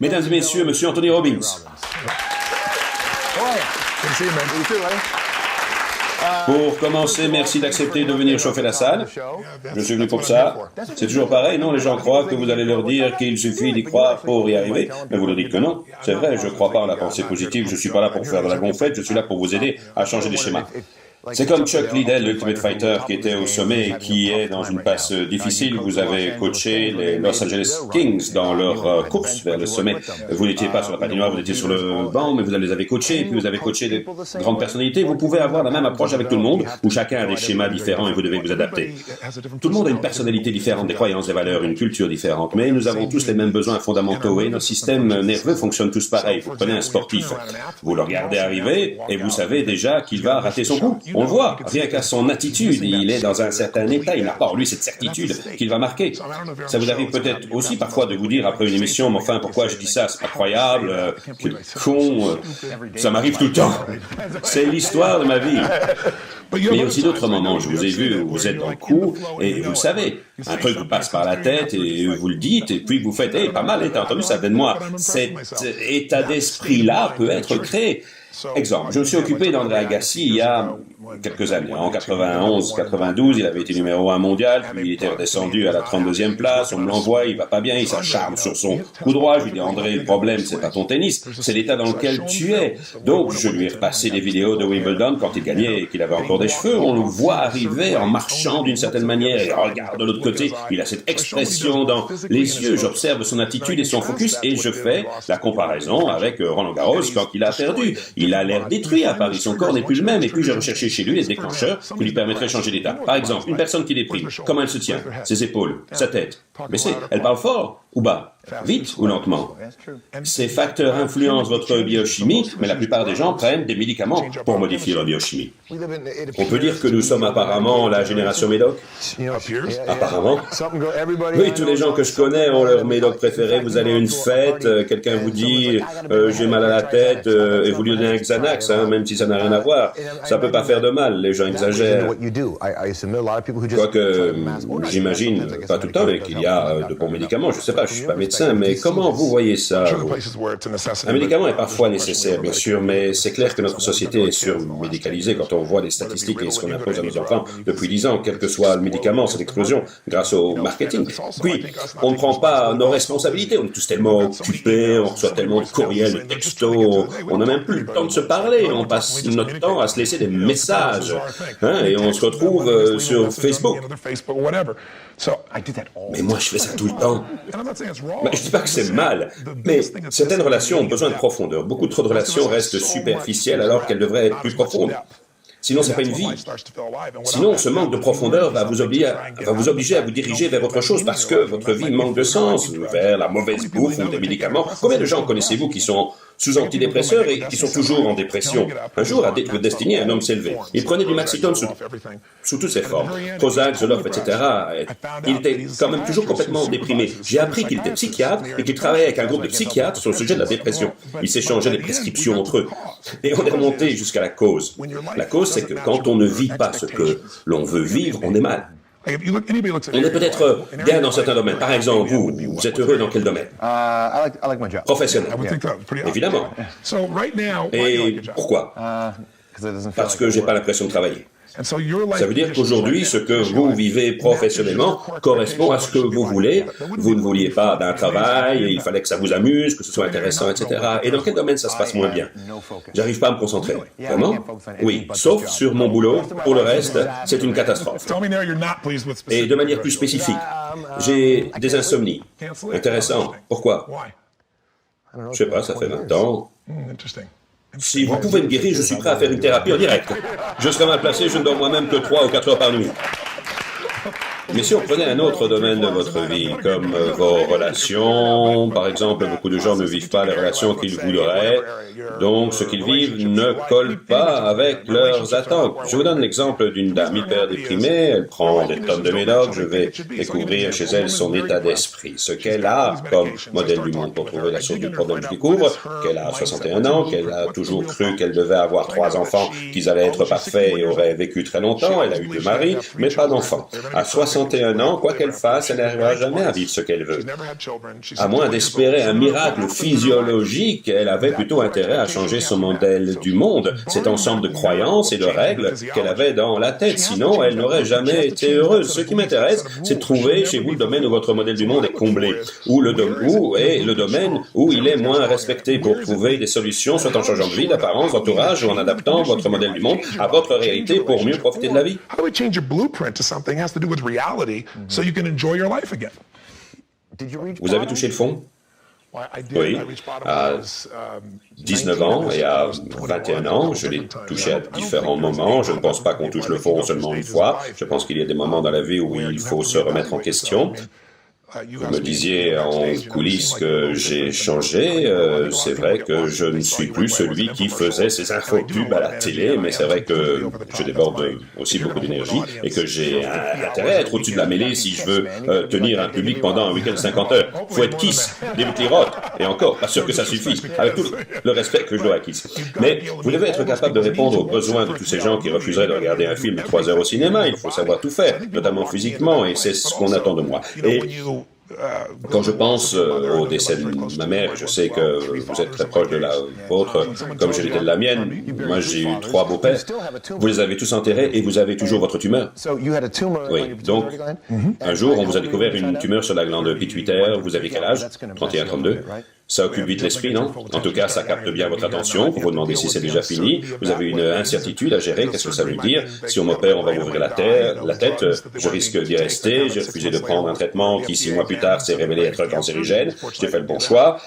Mesdames et messieurs, Monsieur Anthony Robbins. Pour commencer, merci d'accepter de venir chauffer la salle. Je suis venu pour ça. C'est toujours pareil, non? Les gens croient que vous allez leur dire qu'il suffit d'y croire pour y arriver, mais vous leur dites que non. C'est vrai, je ne crois pas en la pensée positive, je ne suis pas là pour faire de la gonflette, je suis là pour vous aider à changer les schémas. C'est comme Chuck Liddell, l'Ultimate Fighter, qui était au sommet et qui est dans une passe difficile. Vous avez coaché les Los Angeles Kings dans leur course vers le sommet. Vous n'étiez pas sur la patinoire, vous étiez sur le banc, mais vous les avez coachés, et puis vous avez coaché des grandes personnalités. Vous pouvez avoir la même approche avec tout le monde, où chacun a des schémas différents et vous devez vous adapter. Tout le monde a une personnalité différente, des croyances, des valeurs, une culture différente, mais nous avons tous les mêmes besoins fondamentaux et nos systèmes nerveux fonctionnent tous pareil. Vous prenez un sportif, vous le regardez arriver et vous savez déjà qu'il va rater son coup. On le voit, rien qu'à son attitude, il est dans un certain état, il n'a pas en lui cette certitude qu'il va marquer. Ça vous arrive peut-être aussi parfois de vous dire après une émission, mais enfin pourquoi je dis ça, c'est pas croyable, quel con, ça m'arrive tout le temps. C'est l'histoire de ma vie. Mais il y a aussi d'autres moments, je vous ai vu, où vous êtes dans le coup, et vous le savez, un truc vous passe par la tête, et vous le dites, et puis vous faites, hey, pas mal, t'as entendu ça, donne-moi. Cet état d'esprit-là peut être créé. Exemple, je me suis occupé d'André Agassi il y a quelques années. En 91-92, il avait été numéro 1 mondial, puis il était redescendu à la 32e place, on me l'envoie, il va pas bien, il s'acharne sur son coup droit, je lui dis André, le problème c'est pas ton tennis, c'est l'état dans lequel tu es. Donc je lui ai repassé des vidéos de Wimbledon quand il gagnait et qu'il avait encore des cheveux, on le voit arriver en marchant d'une certaine manière, et regarde de l'autre côté, il a cette expression dans les yeux, j'observe son attitude et son focus, et je fais la comparaison avec Roland Garros quand il a perdu. Il a l'air détruit à Paris, son corps n'est plus le même, et puis j'ai recherché chez lui les déclencheurs qui lui permettraient de changer d'état. Par exemple, une personne qui déprime, comment elle se tient? Ses épaules, sa tête, baissée. Elle parle fort ou bas? Vite ou lentement? Ces facteurs influencent votre biochimie, mais la plupart des gens prennent des médicaments pour modifier leur biochimie. On peut dire que nous sommes apparemment la génération médoc? Apparemment. Oui, tous les gens que je connais ont leur médoc préféré. Vous allez à une fête, quelqu'un vous dit j'ai mal à la tête et vous lui donnez un Xanax, même si ça n'a rien à voir. Ça peut pas faire de mal, les gens exagèrent. Quoique, j'imagine, pas tout le temps, mais qu'il y a de bons médicaments. Je sais pas, je suis pas médecin, mais comment vous voyez ça? Un médicament est parfois nécessaire, bien sûr, mais c'est clair que notre société est surmédicalisée quand on voit les statistiques et ce qu'on impose à nos enfants depuis 10 ans, quel que soit le médicament, c'est l'explosion grâce au marketing. Puis, on ne prend pas nos responsabilités, on est tous tellement occupés, on reçoit tellement de courriels, de textos, on n'a même plus le temps de se parler, on passe notre temps à se laisser des messages, et on se retrouve sur Facebook. Mais moi, je fais ça tout le temps. Mais je ne dis pas que c'est mal, mais certaines relations ont besoin de profondeur. Beaucoup trop de relations restent superficielles alors qu'elles devraient être plus profondes. Sinon, c'est pas une vie. Sinon, ce manque de profondeur va vous obliger à vous diriger vers autre chose parce que votre vie manque de sens, vers la mauvaise bouffe ou des médicaments. Combien de gens connaissez-vous qui sont sous antidépresseurs et qui sont toujours en dépression? Un jour, à votre destinée, un homme s'est levé. Il prenait du Maxiton sous toutes ses formes. Prozac, Zoloft, etc. Il était quand même toujours complètement déprimé. J'ai appris qu'il était psychiatre et qu'il travaillait avec un groupe de psychiatres sur le sujet de la dépression. Ils s'échangeaient des prescriptions entre eux. Et on est remonté jusqu'à la cause. La cause, c'est que quand on ne vit pas ce que l'on veut vivre, on est mal. On est peut-être bien dans certains domaines. Par exemple, vous êtes heureux dans quel domaine? Professionnel. Évidemment. Et pourquoi? Parce que j'ai pas l'impression de travailler. Ça veut dire qu'aujourd'hui, ce que vous vivez professionnellement correspond à ce que vous voulez. Vous ne vouliez pas d'un travail, il fallait que ça vous amuse, que ce soit intéressant, etc. Et dans quel domaine ça se passe moins bien? J'arrive pas à me concentrer. Vraiment? Oui, sauf sur mon boulot. Pour le reste, c'est une catastrophe. Et de manière plus spécifique, j'ai des insomnies. Intéressant. Pourquoi? Je sais pas, ça fait 20 ans. Si vous pouvez me guérir, je suis prêt à faire une thérapie en direct. Je serai mal placé, je ne dors moi-même que 3 ou 4 heures par nuit. Mais si on prenait un autre domaine de votre vie, comme vos relations, par exemple, beaucoup de gens ne vivent pas les relations qu'ils voudraient, donc ce qu'ils vivent ne colle pas avec leurs attentes. Je vous donne l'exemple d'une dame hyper déprimée, elle prend des tonnes de médoc, je vais découvrir chez elle son état d'esprit, ce qu'elle a comme modèle du monde pour trouver la source du problème. Je découvre qu'elle a 61 ans, qu'elle a toujours cru qu'elle devait avoir 3 enfants, qu'ils allaient être parfaits et auraient vécu très longtemps, elle a eu 2 maris, mais pas d'enfants. À 60 61 ans, quoi qu'elle fasse, elle n'arrivera jamais à vivre ce qu'elle veut. À moins d'espérer un miracle physiologique, elle avait plutôt intérêt à changer son modèle du monde, cet ensemble de croyances et de règles qu'elle avait dans la tête. Sinon, elle n'aurait jamais été heureuse. Ce qui m'intéresse, c'est de trouver chez vous le domaine où votre modèle du monde est comblé, où est le domaine où il est moins respecté, pour trouver des solutions, soit en changeant de vie, d'apparence, d'entourage, ou en adaptant votre modèle du monde à votre réalité pour mieux profiter de la vie. Vous avez touché le fond? Oui, à 19 ans et à 21 ans, je l'ai touché à différents moments. Je ne pense pas qu'on touche le fond seulement une fois. Je pense qu'il y a des moments dans la vie où il faut se remettre en question. Vous me disiez en coulisses que j'ai changé. C'est vrai que je ne suis plus celui qui faisait ces infopubs à la télé, mais c'est vrai que je déborde aussi beaucoup d'énergie et que j'ai intérêt à être au-dessus de la mêlée si je veux tenir un public pendant un week-end de 50 heures. Faut être Kiss, David Lee Roth, et encore, pas sûr que ça suffise, avec tout le respect que je dois à Kiss. Mais vous devez être capable de répondre aux besoins de tous ces gens qui refuseraient de regarder un film de 3 heures au cinéma. Il faut savoir tout faire, notamment physiquement, et c'est ce qu'on attend de moi. Et quand je pense au décès de ma mère, je sais que vous êtes très proche de la vôtre, comme je l'étais de la mienne. Moi, j'ai eu 3 beaux-pères. Vous les avez tous enterrés et vous avez toujours votre tumeur. Oui, donc, un jour, on vous a découvert une tumeur sur la glande pituitaire. Vous avez quel âge? 31, 32. Ça occupe vite l'esprit, non? En tout cas, ça capte bien votre attention. Vous vous demandez si c'est déjà fini. Vous avez une incertitude à gérer. Qu'est-ce que ça veut dire? Si on m'opère, on va m'ouvrir la tête. Je risque d'y rester. J'ai refusé de prendre un traitement qui, 6 mois plus tard, s'est révélé être cancérigène. J'ai fait le bon choix.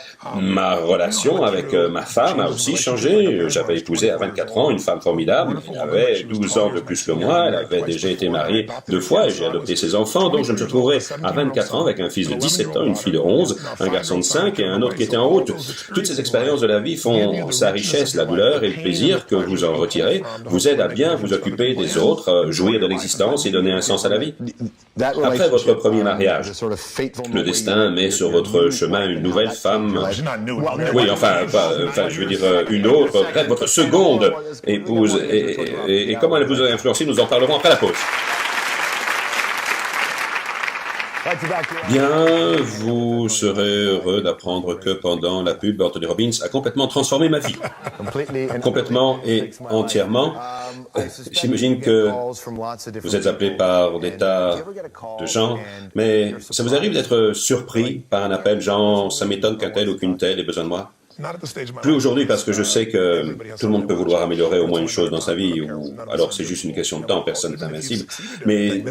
Ma relation avec ma femme a aussi changé. J'avais épousé à 24 ans une femme formidable. Elle avait 12 ans de plus que moi. Elle avait déjà été mariée 2 fois et j'ai adopté ses enfants. Donc, je me retrouverai à 24 ans avec un fils de 17 ans, une fille de 11, un garçon de 5 et un autre qui était en route. Toutes ces expériences de la vie font sa richesse, la douleur et le plaisir que vous en retirez vous aident à bien vous occuper des autres, jouir de l'existence et donner un sens à la vie. Après votre premier mariage, le destin met sur votre chemin une nouvelle femme. Oui, je veux dire une autre, peut-être votre seconde épouse. Et comment elle vous a influencé, nous en parlerons après la pause. Bien, vous serez heureux d'apprendre que pendant la pub, Anthony Robbins a complètement transformé ma vie. Complètement et entièrement. J'imagine que vous êtes appelé par des tas de gens, mais ça vous arrive d'être surpris par un appel genre « ça m'étonne qu'un tel ou qu'une telle ait besoin de moi ». Plus aujourd'hui parce que je sais que tout le monde peut vouloir améliorer au moins une chose dans sa vie, ou alors c'est juste une question de temps, personne n'est invincible. Mais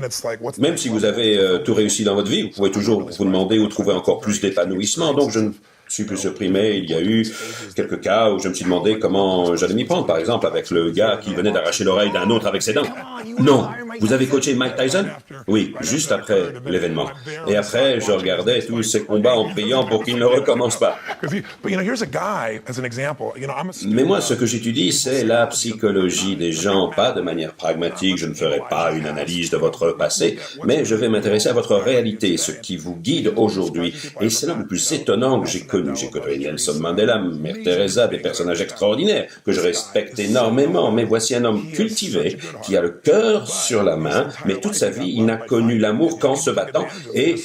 même si vous avez tout réussi dans votre vie, vous pouvez toujours vous demander où trouver encore plus d'épanouissement. Donc je ne suis plus surpris, mais il y a eu quelques cas où je me suis demandé comment j'allais m'y prendre, par exemple avec le gars qui venait d'arracher l'oreille d'un autre avec ses dents. Non, vous avez coaché Mike Tyson? Oui, juste après l'événement. Et après, je regardais tous ces combats en priant pour qu'ils ne recommencent pas. Mais moi, ce que j'étudie, c'est la psychologie des gens, pas de manière pragmatique. Je ne ferai pas une analyse de votre passé, mais je vais m'intéresser à votre réalité, ce qui vous guide aujourd'hui. Et c'est l'homme le plus étonnant que j'ai connu. J'ai côtoyé Nelson Mandela, Mère Teresa, des personnages extraordinaires que je respecte énormément. Mais voici un homme cultivé qui a le cœur sur la main, mais toute sa vie, il n'a connu l'amour qu'en se battant. Et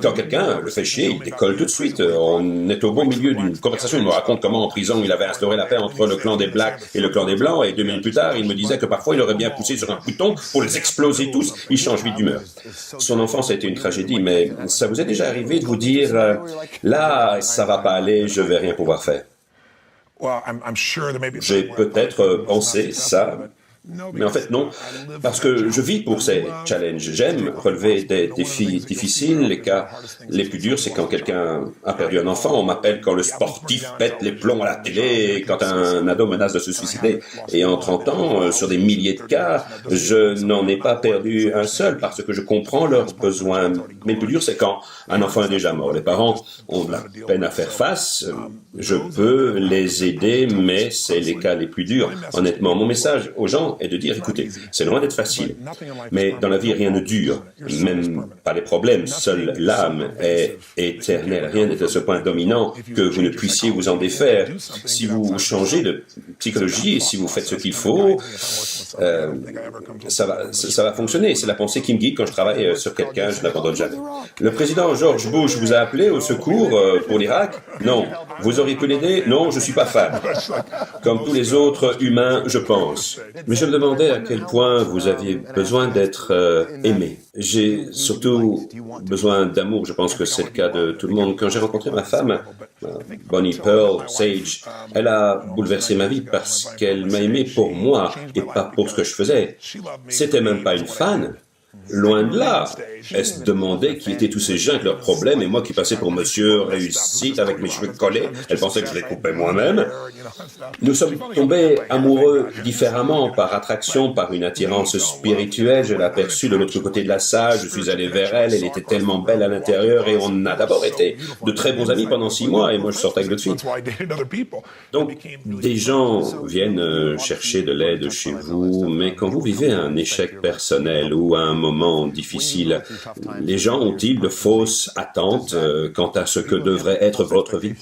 quand quelqu'un le fait chier, il décolle tout de suite. On est au beau milieu d'une conversation. Il me raconte comment en prison, il avait instauré la paix entre le clan des Blacks et le clan des Blancs. Et 2 minutes plus tard, il me disait que parfois, il aurait bien poussé sur un bouton pour les exploser tous. Il change vite d'humeur. Son enfance a été une tragédie, mais ça vous est déjà arrivé de vous dire là, ça va pas aller, je vais rien pouvoir faire. J'ai peut-être pensé ça, mais en fait non, parce que je vis pour ces challenges. J'aime relever des défis difficiles. Les cas les plus durs, c'est quand quelqu'un a perdu un enfant. On m'appelle quand le sportif pète les plombs à la télé et quand un ado menace de se suicider. Et en 30 ans, sur des milliers de cas, je n'en ai pas perdu un seul parce que je comprends leurs besoins. Mais le plus dur, c'est quand un enfant est déjà mort. Les parents ont de la peine à faire face. Je peux les aider, mais c'est les cas les plus durs. Honnêtement, mon message aux gens, gens est de dire, écoutez, c'est loin d'être facile, mais dans la vie, rien ne dure, même pas les problèmes, seule l'âme est éternelle. Rien n'est à ce point dominant que vous ne puissiez vous en défaire. Si vous changez de psychologie et si vous faites ce qu'il faut, ça va fonctionner. C'est la pensée qui me guide quand je travaille sur quelqu'un, je n'abandonne jamais. Le président George Bush vous a appelé au secours pour l'Irak? Non. Vous auriez pu l'aider? Non, je ne suis pas fan. Comme tous les autres humains, je pense. Mais je me demandais à quel point vous aviez besoin d'être aimé. J'ai surtout besoin d'amour, je pense que c'est le cas de tout le monde. Quand j'ai rencontré ma femme, Bonnie Pearl Sage, elle a bouleversé ma vie parce qu'elle m'a aimé pour moi et pas pour ce que je faisais. C'était même pas une fan. Loin de là, elle se demandait qui étaient tous ces gens avec leurs problèmes et moi qui passais pour monsieur réussite avec mes cheveux collés. Elle pensait que je les coupais moi-même. Nous sommes tombés amoureux différemment, par attraction, par une attirance spirituelle. Je l'ai aperçue de l'autre côté de la salle, je suis allé vers elle, elle était tellement belle à l'intérieur et on a d'abord été de très bons amis pendant 6 mois et moi je sortais avec d'autres filles. Donc, des gens viennent chercher de l'aide chez vous, mais quand vous vivez un échec personnel ou un moment difficile, les gens ont-ils de fausses attentes quant à ce que devrait être votre vie?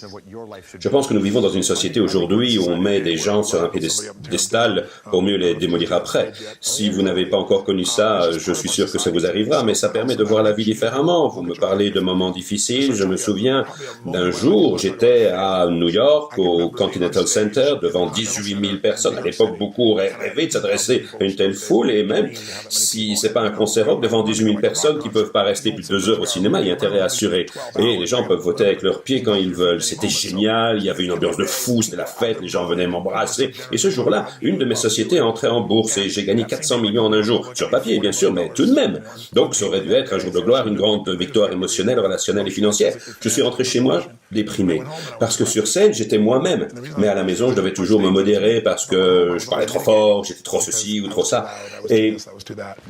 Je pense que nous vivons dans une société aujourd'hui où on met des gens sur un piédestal pour mieux les démolir après. Si vous n'avez pas encore connu ça, je suis sûr que ça vous arrivera, mais ça permet de voir la vie différemment. Vous me parlez de moments difficiles. Je me souviens d'un jour, j'étais à New York, au Continental Center, devant 18 000 personnes. À l'époque, beaucoup auraient rêvé de s'adresser à une telle foule, et même si c'est pas un concert rock, devant 18 000 personnes qui peuvent pas rester plus de 2 heures au cinéma, il y a intérêt assuré. Et les gens peuvent voter avec leurs pieds quand ils veulent. C'était génial, il y avait une ambiance de fou, c'était la fête, les gens venaient m'embrasser. Et ce jour-là, une de mes sociétés est entrée en bourse et j'ai gagné 400 millions en un jour. Sur papier, bien sûr, mais tout de même. Donc, ça aurait dû être un jour de gloire, une grande victoire émotionnelle, relationnelle et financière. Je suis rentré chez moi déprimé. Parce que sur scène, j'étais moi-même. Mais à la maison, je devais toujours me modérer parce que je parlais trop fort, j'étais trop ceci ou trop ça. Et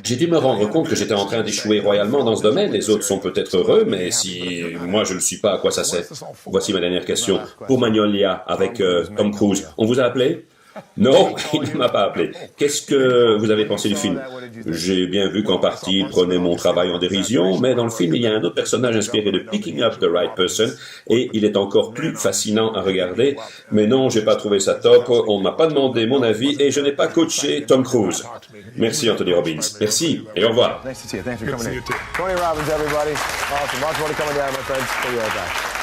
j'ai dû me rendre compte que j'étais en train d'échouer royalement dans ce domaine. Les autres sont peut-être heureux, mais si moi je ne le suis pas, à quoi ça sert? Voici ma dernière question. Pour Magnolia, avec Tom Cruise, on vous a appelé? Non, il ne m'a pas appelé. Qu'est-ce que vous avez pensé du film? J'ai bien vu qu'en partie, il prenait mon travail en dérision, mais dans le film, il y a un autre personnage inspiré de Picking Up the Right Person, et il est encore plus fascinant à regarder. Mais non, j'ai pas trouvé ça top, on ne m'a pas demandé mon avis, et je n'ai pas coaché Tom Cruise. Merci Anthony Robbins. Merci, et au revoir. Tony Robbins, everybody. Awesome. Lots more to come down, my friends. See you all back.